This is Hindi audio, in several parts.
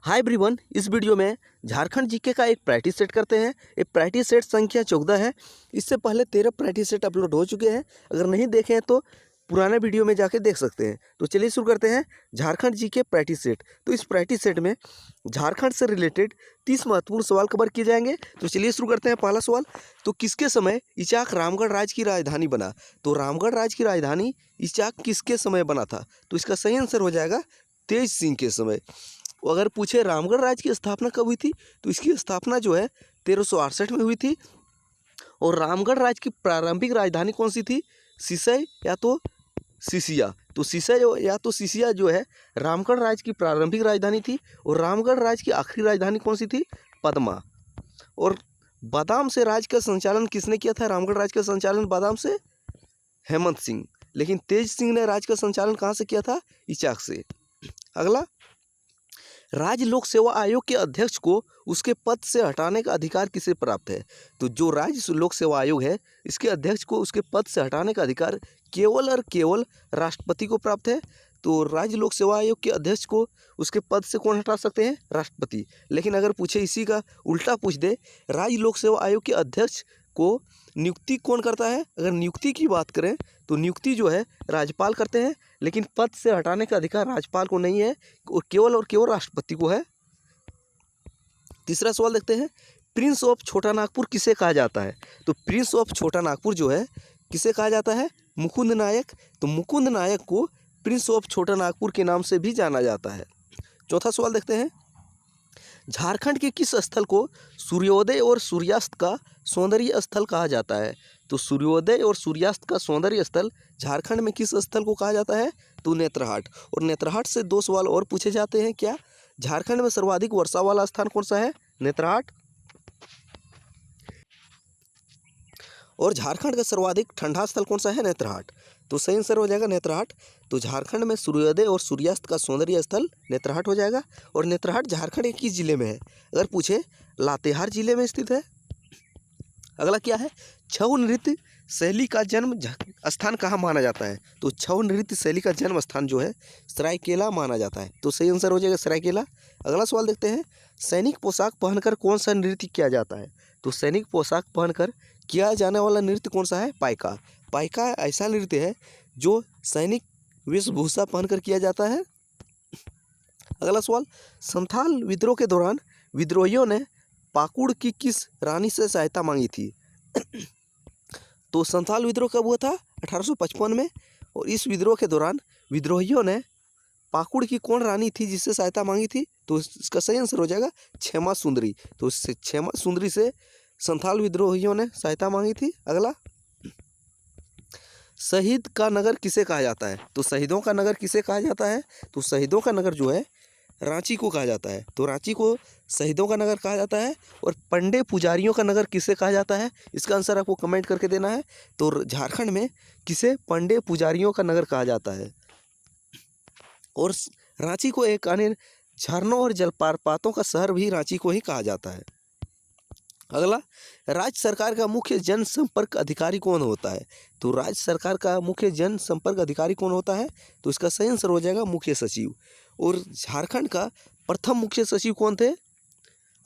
हाय एवरीवन, इस वीडियो में झारखंड जीके का एक प्रैक्टिस सेट करते हैं। ये प्रैक्टिस सेट संख्या 14 है। इससे पहले 13 प्रैक्टिस सेट अपलोड हो चुके हैं। अगर नहीं देखे हैं तो पुराने वीडियो में जाके देख सकते हैं। तो चलिए शुरू करते हैं झारखंड जीके प्रैक्टिस सेट। तो इस प्रैक्टिस सेट में झारखंड से रिलेटेड 30 महत्वपूर्ण सवाल कवर किए जाएंगे। तो चलिए शुरू करते हैं। पहला सवाल, तो किसके समय इचाक रामगढ़ राज्य की राजधानी बना? तो रामगढ़ राज्य की राजधानी इचाक किसके समय बना था? तो इसका सही आंसर हो जाएगा तेज सिंह के समय। अगर पूछे रामगढ़ राज्य की स्थापना कब हुई थी, तो इसकी स्थापना जो है 1368 में हुई थी। और रामगढ़ राज्य की प्रारंभिक राजधानी कौन सी थी? सिसई या तो सिसिया। तो सिसई या तो सिसिया जो है रामगढ़ राज्य की प्रारंभिक राजधानी थी। और रामगढ़ राज्य की आखिरी राजधानी कौन सी थी? पदमा। और बादाम से राज्य का संचालन किसने किया था? रामगढ़ राज्य का संचालन बादाम से हेमंत सिंह। लेकिन तेज सिंह ने राज्य का संचालन कहाँ से किया था? इचाक से। अगला, राज्य लोक सेवा आयोग के अध्यक्ष को उसके पद से हटाने का अधिकार किसे प्राप्त है? तो जो राज्य लोक सेवा आयोग है, इसके अध्यक्ष को उसके पद से हटाने का अधिकार केवल और केवल राष्ट्रपति को प्राप्त है। तो राज्य लोक सेवा आयोग के अध्यक्ष को उसके पद से कौन हटा सकते हैं? राष्ट्रपति। लेकिन अगर पूछे इसी का उल्टा पूछ दे, राज्य लोक सेवा आयोग के अध्यक्ष को नियुक्ति कौन करता है? अगर नियुक्ति की बात करें तो नियुक्ति जो है राज्यपाल करते हैं। लेकिन पद से हटाने का अधिकार राज्यपाल को नहीं है और केवल राष्ट्रपति को है। तीसरा सवाल देखते हैं, प्रिंस ऑफ छोटा नागपुर किसे कहा जाता है? तो प्रिंस ऑफ छोटा नागपुर जो है किसे कहा जाता है? मुकुंद नायक। तो मुकुंद नायक को प्रिंस ऑफ छोटा नागपुर के नाम से भी जाना जाता है। चौथा सवाल देखते हैं, झारखंड के किस स्थल को सूर्योदय और सूर्यास्त का सौंदर्य स्थल कहा जाता है? तो सूर्योदय और सूर्यास्त का सौंदर्य स्थल झारखंड में किस स्थल को कहा जाता है? तो नेत्रहाट। और नेत्रहाट से दो सवाल और पूछे जाते हैं। क्या? झारखंड में सर्वाधिक वर्षा वाला स्थान कौन सा है? नेत्रहाट। और झारखंड का सर्वाधिक ठंडा स्थल कौन सा है? नेत्रहाट। तो सही आंसर हो जाएगा नेत्रहाट। तो झारखंड में सूर्योदय और सूर्यास्त का सौंदर्य स्थल नेत्रहाट हो जाएगा। और नेत्रहाट झारखंड के किस जिले में है? अगर पूछे, लातेहार जिले में स्थित है। अगला क्या है, छऊ नृत्य शैली का जन्म स्थान कहाँ माना जाता है? तो छऊ नृत्य शैली का जन्म स्थान जो है सरायकेला माना जाता है। तो सही आंसर हो जाएगा सरायकेला। अगला सवाल देखते हैं, सैनिक पोशाक पहनकर कौन सा नृत्य किया जाता है? तो सैनिक पोशाक पहनकर किया जाने वाला नृत्य कौन सा है? पाइका। पाइका ऐसा नृत्य है जो सैनिक वेशभूषा पहनकर किया जाता है। अगला सवाल, संथाल विद्रोह के दौरान विद्रोहियों ने पाकुड़ की किस रानी से सहायता मांगी थी? तो संथाल विद्रोह कब हुआ था? 1855 में। और इस विद्रोह के दौरान विद्रोहियों ने पाकुड़ की कौन रानी थी जिससे सहायता मांगी थी? तो इसका सही आंसर हो जाएगा क्षेमा सुंदरी। तो क्षेमा सुंदरी से संथाल विद्रोहियों ने सहायता मांगी थी। अगला, शहीद का नगर किसे कहा जाता है? तो शहीदों का नगर किसे कहा जाता है? तो शहीदों का नगर जो है रांची को कहा जाता है। तो रांची को शहीदों का नगर कहा जाता है। और पंडे पुजारियों का नगर किसे कहा जाता है? इसका आंसर आपको कमेंट करके देना है। तो झारखंड में किसे पंडे पुजारियों का नगर कहा जाता है? और रांची को एक अन्य झरनों और जलप्रपातों का शहर भी रांची को ही कहा जाता है। अगला, राज्य सरकार का मुख्य जनसंपर्क अधिकारी कौन होता है? तो राज्य सरकार का मुख्य जनसंपर्क अधिकारी कौन होता है? तो इसका सही आंसर हो जाएगा मुख्य सचिव। और झारखंड का प्रथम मुख्य सचिव कौन थे?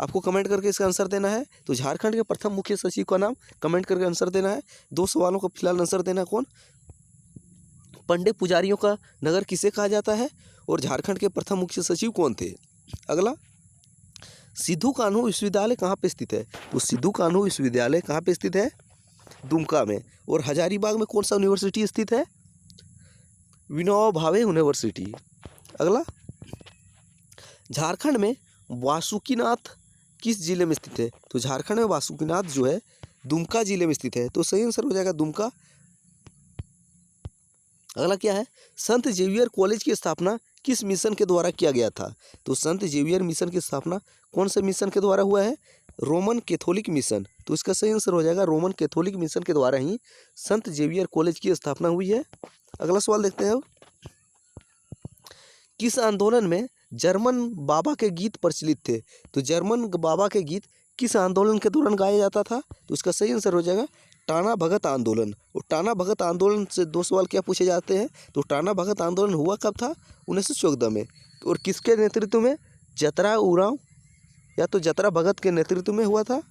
आपको कमेंट करके इसका आंसर देना है। तो झारखंड के प्रथम मुख्य सचिव का नाम कमेंट करके आंसर देना है। दो सवालों का फिलहाल आंसर देना है। कौन? पंडे पुजारियों का नगर किसे कहा जाता है? और झारखंड के प्रथम मुख्य सचिव कौन थे? अगला, सिद्धू कान्हू विश्वविद्यालय कहाँ पे स्थित है? तो सिद्धू कान्हू विश्वविद्यालय कहाँ पे स्थित है? दुमका में। और हजारीबाग में कौन सा यूनिवर्सिटी स्थित है? विनोबा भावे यूनिवर्सिटी। अगला, झारखंड में वासुकीनाथ किस जिले में स्थित है? तो झारखंड में वासुकीनाथ जो है दुमका जिले में स्थित है। तो सही आंसर हो जाएगा दुमका। अगला क्या है, संत जेवियर कॉलेज की स्थापना किस मिशन के द्वारा किया गया था? तो संत जेवियर मिशन की स्थापना कौन से मिशन के द्वारा हुआ है? Roman Catholic mission. तो इसका सही आंसर हो जाएगा रोमन कैथोलिक मिशन के द्वारा ही संत जेवियर कॉलेज की स्थापना हुई है। अगला सवाल देखते हैं, किस आंदोलन में जर्मन बाबा के गीत प्रचलित थे? तो जर्मन बाबा के गीत किस आंदोलन के दौरान गाया जाता था? तो इसका सही आंसर हो जाएगा टाना भगत आंदोलन। और टाना भगत आंदोलन से दो सवाल क्या पूछे जाते हैं? तो टाना भगत आंदोलन हुआ कब था? 1914 में। और किसके नेतृत्व में? जतरा उरांव या तो जतरा भगत के नेतृत्व में हुआ था।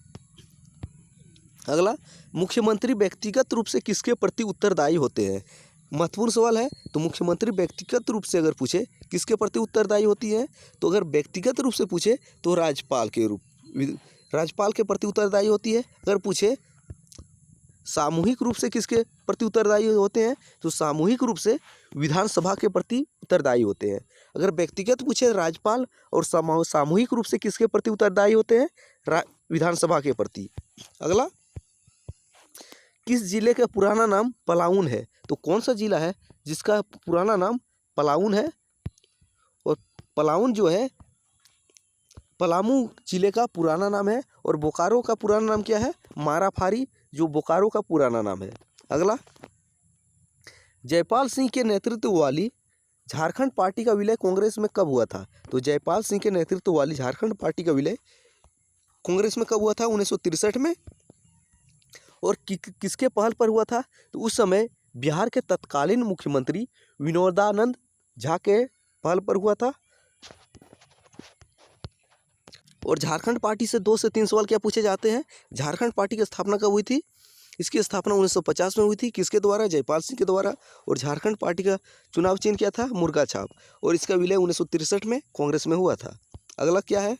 अगला, मुख्यमंत्री व्यक्तिगत रूप से किसके प्रति उत्तरदायी होते हैं? महत्वपूर्ण सवाल है। तो मुख्यमंत्री व्यक्तिगत रूप से अगर पूछे किसके प्रति उत्तरदायी होती है, तो अगर व्यक्तिगत रूप से पूछे तो राज्यपाल के प्रति उत्तरदायी होती है। अगर पूछे सामूहिक रूप से किसके प्रति उत्तरदायी होते हैं, तो सामूहिक रूप से विधानसभा के प्रति उत्तरदायी होते हैं। अगर व्यक्तिगत पूछे राज्यपाल, और सामूहिक रूप से किसके प्रति उत्तरदायी होते हैं? विधानसभा के प्रति। अगला, किस जिले का पुराना नाम पलाऊन है? तो कौन सा जिला है जिसका पुराना नाम पलाऊन है? और पलाऊन जो है पलामू जिले का पुराना नाम है। और बोकारो का पुराना नाम क्या है? माराफारी, जो बोकारो का पुराना नाम है। अगला, जयपाल सिंह के नेतृत्व वाली झारखंड पार्टी का विलय कांग्रेस में कब हुआ था? तो जयपाल सिंह के नेतृत्व वाली झारखंड पार्टी का विलय कांग्रेस में कब हुआ था? 1963 में। और किसके पहल पर हुआ था? तो उस समय बिहार के तत्कालीन मुख्यमंत्री विनोदानंद झा के पहल पर हुआ था। और झारखंड पार्टी से 2 से 3 सवाल क्या पूछे जाते हैं? झारखंड पार्टी की स्थापना कब हुई थी? इसकी स्थापना 1950 में हुई थी। किसके द्वारा? जयपाल सिंह के द्वारा। और झारखंड पार्टी का चुनाव चिन्ह क्या था? मुर्गा छाप। और इसका विलय 1963 में कांग्रेस में हुआ था। अगला क्या है?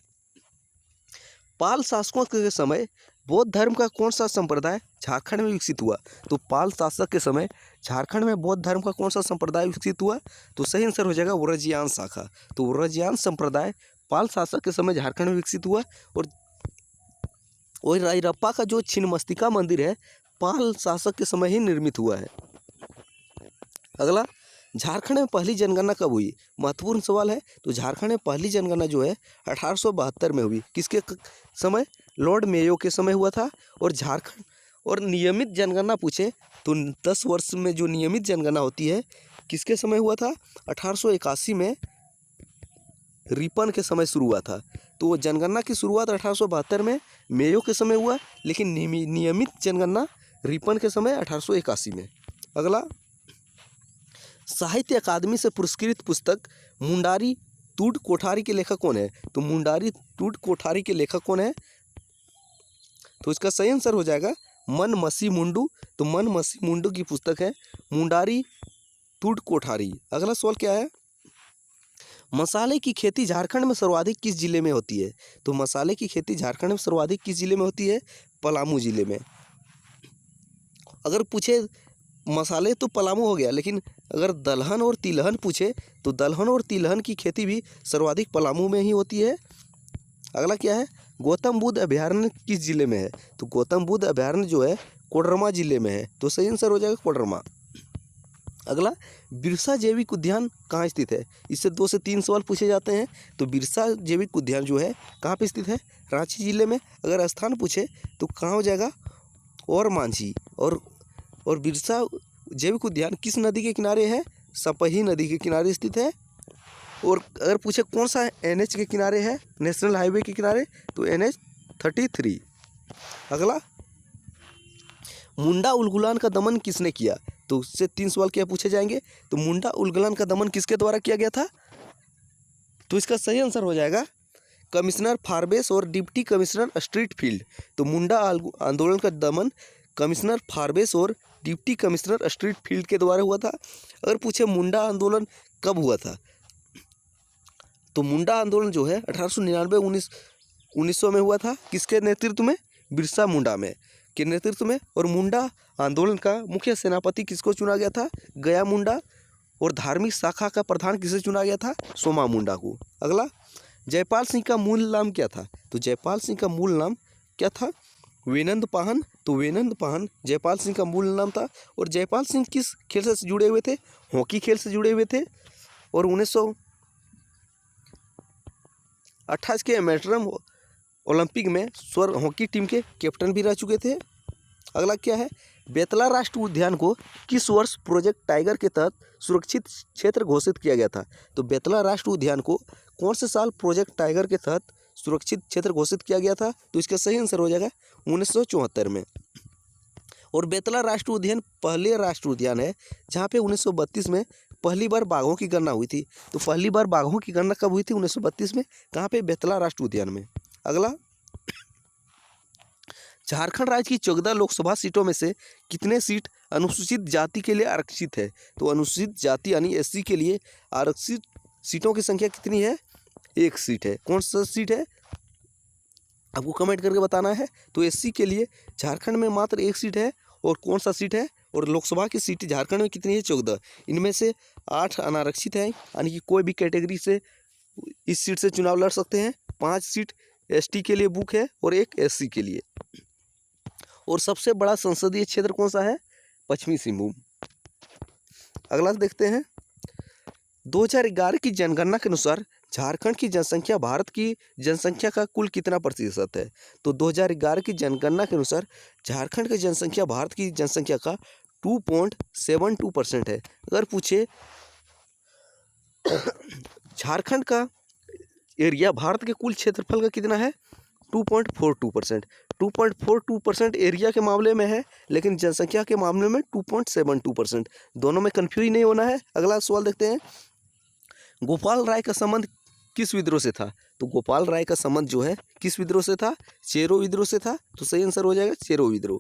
पाल शासकों के समय बौद्ध धर्म का कौन सा संप्रदाय झारखंड में विकसित हुआ? तो पाल शासक के समय झारखंड में बौद्ध धर्म का कौन सा संप्रदाय विकसित हुआ? तो सही आंसर हो जाएगा व्रजियान शाखा। तो व्रजियान संप्रदाय पाल शासक के समय झारखंड में विकसित हुआ। और रायरप्पा का जो छिन्नमस्तिका मंदिर है पाल शासक के समय ही निर्मित हुआ है। अगला, झारखंड में पहली जनगणना कब हुई? महत्वपूर्ण सवाल है। तो झारखंड में पहली जनगणना जो है 1872 में हुई। किसके समय? लॉर्ड मेयो के समय हुआ था। और झारखंड और नियमित जनगणना पूछे तो 10 वर्ष में जो नियमित जनगणना होती है किसके समय हुआ था? 1881 में रिपन के समय शुरू हुआ था। तो जनगणना की शुरुआत 1872 में मेयो के समय हुआ, लेकिन नियमित जनगणना रिपन के समय 1881 में। अगला, साहित्य अकादमी से पुरस्कृत पुस्तक मुंडारी टूट कोठारी के लेखक कौन है? तो मुंडारी टूट कोठारी के लेखक कौन है? तो इसका सही आंसर हो जाएगा मन मसी मुंडू। तो मन मसी मुंडू की पुस्तक है मुंडारी टूट कोठारी। अगला सवाल क्या है? मसाले की खेती झारखंड में सर्वाधिक किस जिले में होती है? तो मसाले की खेती झारखंड में सर्वाधिक किस जिले में होती है? पलामू जिले में। अगर पूछे मसाले तो पलामू हो गया, लेकिन अगर दलहन और तिलहन पूछे तो दलहन और तिलहन की खेती भी सर्वाधिक पलामू में ही होती है। अगला क्या है? गौतम बुद्ध अभयारण्य किस जिले में है? तो गौतम बुद्ध अभयारण्य जो है कोडरमा जिले में है। तो सही आंसर हो जाएगा कोडरमा। अगला, बिरसा जैविक उद्यान कहाँ स्थित है? इससे 2 से 3 सवाल पूछे जाते हैं। तो बिरसा जैविक उद्यान जो है कहाँ पे स्थित है? रांची जिले में। अगर स्थान पूछे तो कहाँ हो जाएगा? और मांझी। और बिरसा जैविक उद्यान किस नदी के किनारे है? सपही नदी के किनारे स्थित है। और अगर पूछे कौन सा NH के किनारे है? नेशनल हाईवे के किनारे, तो NH 33। अगला, मुंडा उलगुलान का दमन किसने किया? तो उससे 3 सवाल क्या पूछे जाएंगे? तो मुंडा उलगुलान का दमन किसके द्वारा किया गया था? तो इसका सही आंसर हो जाएगा कमिश्नर फारबेस और डिप्टी कमिश्नर स्ट्रीट फील्ड। तो मुंडा आंदोलन का दमन कमिश्नर फारबेस और डिप्टी कमिश्नर स्ट्रीट फील्ड के द्वारा हुआ था। अगर पूछे मुंडा आंदोलन कब हुआ था? तो मुंडा आंदोलन जो है 1899 1900 में हुआ था। किसके नेतृत्व में? बिरसा मुंडा में के नेतृत्व में। और मुंडा आंदोलन का मुख्य सेनापति किसको चुना गया था? गया मुंडा। और धार्मिक शाखा का प्रधान किसे चुना गया था? सोमा मुंडा को। अगला, जयपाल सिंह का मूल नाम क्या था? तो जयपाल सिंह का मूल नाम क्या था? वेनंद पाहन। तो वेनंद पाहन जयपाल सिंह का मूल नाम था। और जयपाल सिंह किस खेल से जुड़े हुए थे? हॉकी खेल से जुड़े हुए थे। और 1928 के एमेटरम ओलंपिक में स्वर्ण हॉकी टीम के कैप्टन भी रह चुके थे। अगला क्या है? बेतला राष्ट्रीय उद्यान को किस वर्ष प्रोजेक्ट टाइगर के तहत सुरक्षित क्षेत्र घोषित किया गया था? तो बेतला राष्ट्रीय उद्यान को कौन से साल प्रोजेक्ट टाइगर के तहत सुरक्षित क्षेत्र घोषित किया गया था? तो इसका सही आंसर हो जाएगा 1974 में। और बेतला राष्ट्रीय उद्यान पहले राष्ट्रीय उद्यान है जहाँ पे 1932 में पहली बार बाघों की गणना हुई थी। तो पहली बार बाघों की गणना कब हुई थी? 1932 में। कहाँ पे? बेतला राष्ट्रीय उद्यान में। अगला, झारखंड राज्य की 14 लोकसभा सीटों में से कितने सीट अनुसूचित जाति के लिए आरक्षित है? तो अनुसूचित जाति यानी एससी के लिए आरक्षित सीटों की संख्या कितनी है? 1 सीट है। कौन सा सीट है आपको कमेंट करके बताना है। तो एससी के लिए झारखंड में मात्र 1 सीट है। और कौन सा सीट है? और लोकसभा की सीट झारखंड में कितनी है? 14। इनमें से 8 अनारक्षित हैं, यानी कि कोई भी कैटेगरी से इस सीट से चुनाव लड़ सकते हैं। 5 सीट एसटी के लिए बुक है और 1 एससी के लिए। और सबसे बड़ा संसदीय क्षेत्र कौन सा है? पश्चिमी सिंहभूम। अगला देखते हैं, 2011 की जनगणना के अनुसार झारखंड की जनसंख्या भारत की जनसंख्या का कुल कितना प्रतिशत है? तो 2011 की जनगणना के अनुसार झारखंड की जनसंख्या भारत की जनसंख्या का 2.72% है। अगर पूछे झारखंड का एरिया भारत के कुल क्षेत्रफल का कितना है? 2.42%। 2.42% एरिया के मामले में है, लेकिन जनसंख्या के मामले में 2.72%। दोनों में कन्फ्यूज नहीं होना है। अगला सवाल देखते हैं, गोपाल राय का संबंध किस विद्रोह से था? तो गोपाल राय का संबंध जो है किस विद्रोह से था? चेरो विद्रोह से था। तो सही आंसर हो जाएगा चेरो विद्रोह।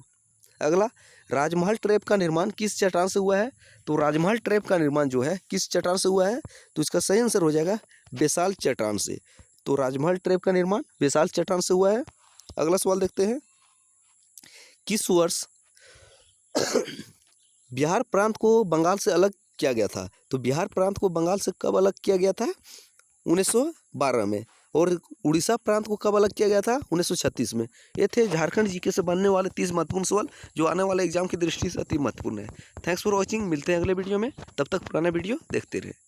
अगला, राजमहल ट्रैप का निर्माण किस चट्टान से हुआ है? तो राजमहल ट्रैप का निर्माण जो है किस चट्टान से हुआ है? तो इसका सही आंसर हो जाएगा बेसाल्ट चट्टान से। तो राजमहल ट्रैप का निर्माण बेसाल्ट चट्टान से हुआ है। अगला सवाल देखते हैं, किस वर्ष बिहार प्रांत को बंगाल से अलग किया गया था? तो बिहार प्रांत को बंगाल से कब अलग किया गया था? 1912 में। और उड़ीसा प्रांत को कब अलग किया गया था? 1936 में। ये थे झारखंड जीके से बनने वाले 30 महत्वपूर्ण सवाल जो आने वाले एग्जाम की दृष्टि से अति महत्वपूर्ण है। Thanks for watching. मिलते हैं अगले वीडियो में, तब तक पुराना वीडियो देखते रहे।